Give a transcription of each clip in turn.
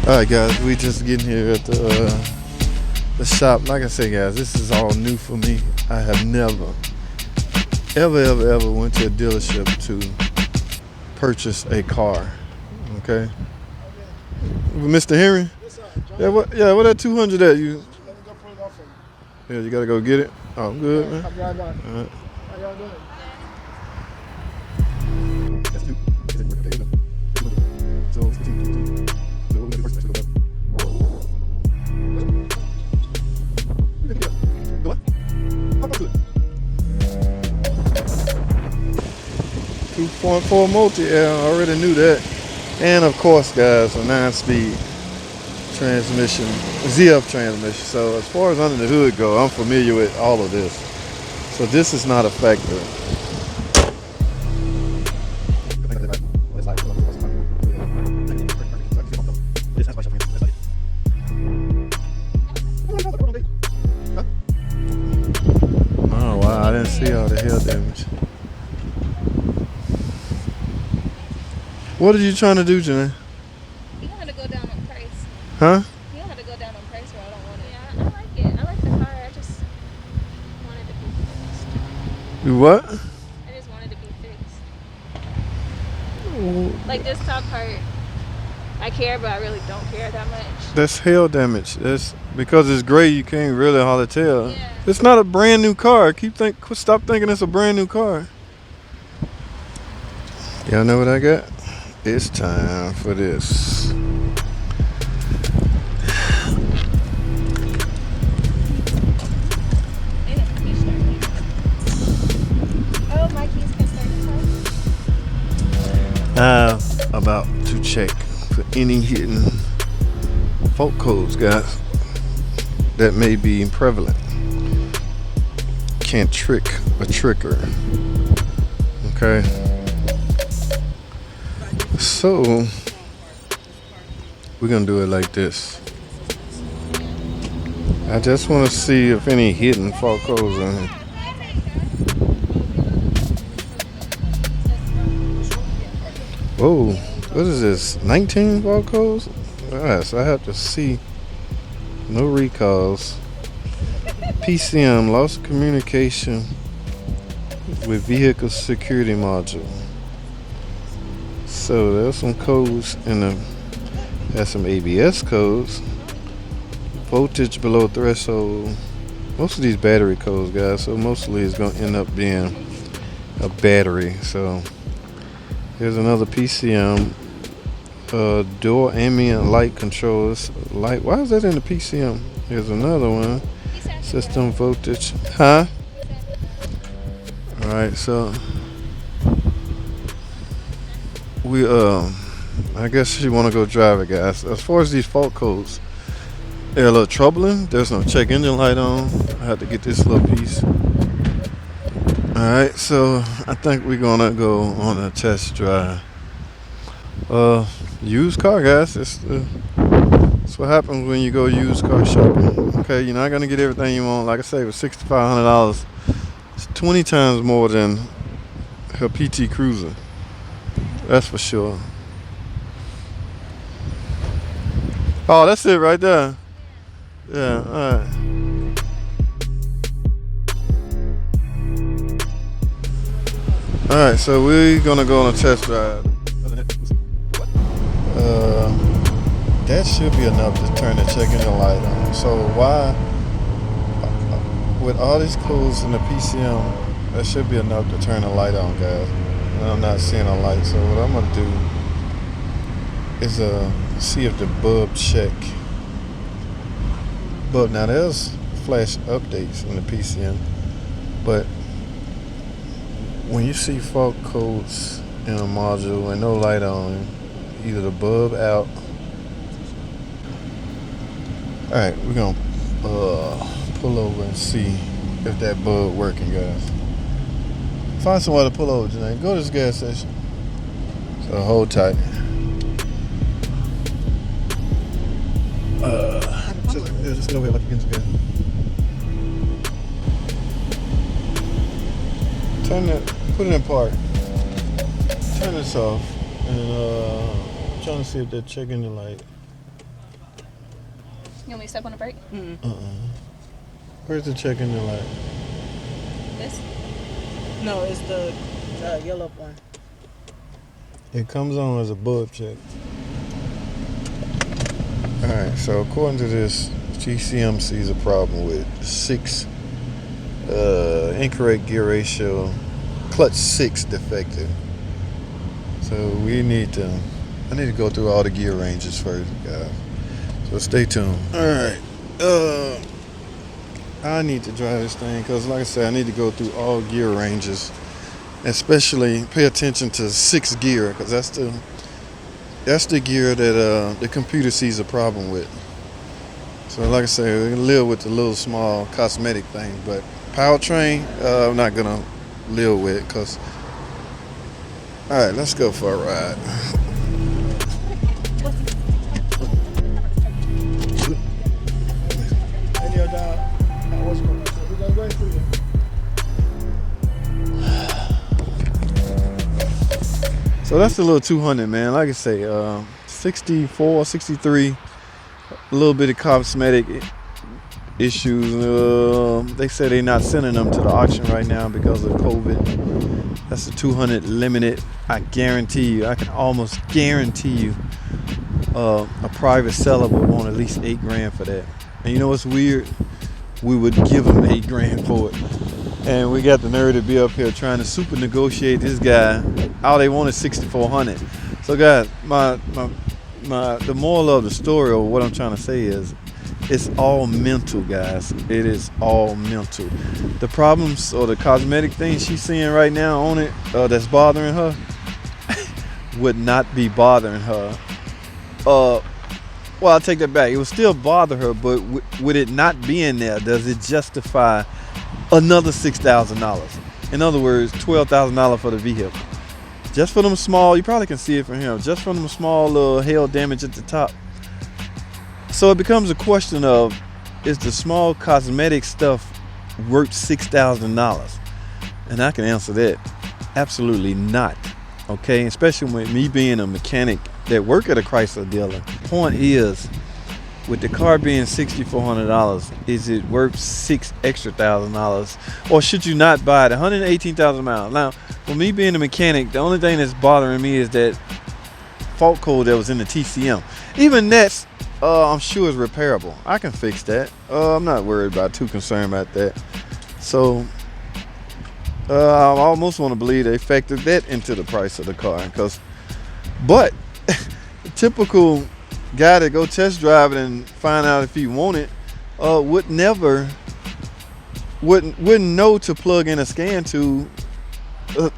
Alright guys, we just getting here at the shop. Like I say guys, this is all new for me. I have never ever went to a dealership to purchase a car. Okay. Mr. Henry? What that 200 at? You Yeah, you gotta go get it. Oh, good, man. Alright. How y'all doing? .4 multi, yeah, I already knew that. And of course, guys, a 9-speed transmission, ZF transmission. So as far as under the hood go, I'm familiar with all of this. So this is not a factor. Oh wow, I didn't see all the hail damage. What are you trying to do, Janae? You don't have to go down on price. Huh? You don't have to go down on price, or I don't want it. Yeah, I like it. I like the car. I just wanted to be fixed. You what? I just wanted to be fixed. Like this top part, I care, but I really don't care that much. That's hail damage. That's because it's gray. You can't really hardly tell. Yeah. It's not a brand new car. Stop thinking it's a brand new car. Y'all know what I got? It's time for this. Oh, my keys can start the car. I'm about to check for any hidden fault codes, guys, that may be prevalent. Can't trick a tricker. Okay. So we're gonna do it like this. I just want to see if any hidden fault codes in here. Whoa, what is this? 19 fault codes? Yes, I have to see. No recalls. PCM, lost communication with vehicle security module. So there's some codes in the, has some ABS codes. Voltage below threshold. Most of these battery codes, guys, so mostly it's gonna end up being a battery. So here's another PCM. Door ambient light controllers. Light, why is that in the PCM? Here's another one. System voltage. Huh? Alright, so we I guess you wanna go drive it, guys. As far as these fault codes, they're a little troubling. There's no check engine light on. I have to get this little piece. Alright, so I think we're gonna go on a test drive. Used car, guys. That's what happens when you go used car shopping. Okay, you're not gonna get everything you want. Like I say, with $6,500, it's 20 times more than her PT Cruiser. That's for sure. Oh, that's it right there. Yeah, alright. Alright, so we're gonna go on a test drive. That should be enough to turn the check engine light on. So why, with all these codes in the PCM, that should be enough to turn the light on, guys. And I'm not seeing a light, so what I'm gonna do is see if the bulb check. But now there's flash updates in the PCM, but when you see fault codes in a module and no light on, either the bulb out. Alright, we're gonna pull over and see if that bulb working, guys. Find somewhere to pull over tonight. Go to this gas station. So hold tight. Just get over here like against the gas. Turn that, put it in park. Turn this off, and I'm trying to see if that check engine light You want me to step on the brake? Where's the check engine light? This? No, it's the yellow one. It comes on as a bulb check. Alright, so according to this, GCM sees a problem with 6 incorrect gear ratio, clutch 6 defective. So I need to go through all the gear ranges first, guys. So stay tuned. Alright. I need to drive this thing because, like I said, I need to go through all gear ranges, especially pay attention to 6th gear because that's the gear that the computer sees a problem with. So, like I said, we can live with the little small cosmetic thing, but powertrain, I'm not gonna live with because. All right, let's go for a ride. So that's the little 200, man. Like I say, 64, 63, a little bit of cosmetic issues. They say they're not sending them to the auction right now because of COVID. That's a 200 limited. I guarantee you, I can almost guarantee you, a private seller would want at least $8,000 for that. And you know what's weird? We would give them $8,000 for it. And we got the nerve to be up here trying to super negotiate this guy. All they want is $6,400. So guys, the moral of the story, or what I'm trying to say is, it's all mental, guys. It is all mental. The problems or the cosmetic things she's seeing right now on it that's bothering her would not be bothering her. Well, I'll take that back. It would still bother her, but with it not being there, does it justify another $6,000? In other words, $12,000 for the vehicle. Just for them small, you probably can see it from here, just for them small little hail damage at the top. So it becomes a question of, is the small cosmetic stuff worth $6,000? And I can answer that, absolutely not. Okay, especially with me being a mechanic that work at a Chrysler dealer. Point is, with the car being $6,400, is it worth $6,000 extra? Or should you not buy it? 118,000 miles. Now, for me being a mechanic, the only thing that's bothering me is that fault code that was in the TCM. Even that's, I'm sure is repairable. I can fix that. I'm not worried about, too concerned about that. So, I almost want to believe they factored that into the price of the car. But, the typical guy that go test drive it and find out if he want it, wouldn't know to plug in a scan tube.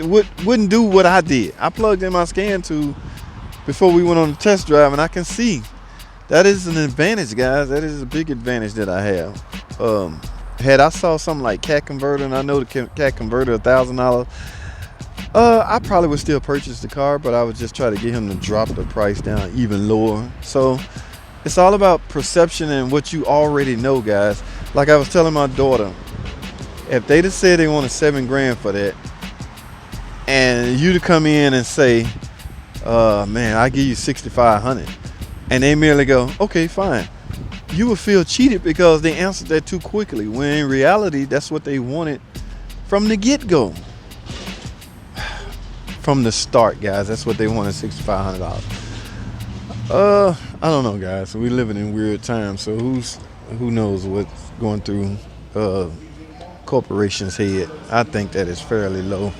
Wouldn't do what I did. I plugged in my scan tube before we went on the test drive, and I can see that is an advantage, guys. That is a big advantage that I have. Had I saw something like cat converter, and I know the cat converter $1,000, I probably would still purchase the car, but I would just try to get him to drop the price down even lower. So it's all about perception and what you already know, guys. Like I was telling my daughter, if they just said they wanted $7,000 for that, and you to come in and say, man, I give you $6,500, and they merely go, okay, fine, you will feel cheated because they answered that too quickly, when in reality that's what they wanted from the get-go. From the start, guys, that's what they wanted, $6,500. I don't know, guys. We living in weird times, so who knows what's going through corporations' head. I think that is fairly low.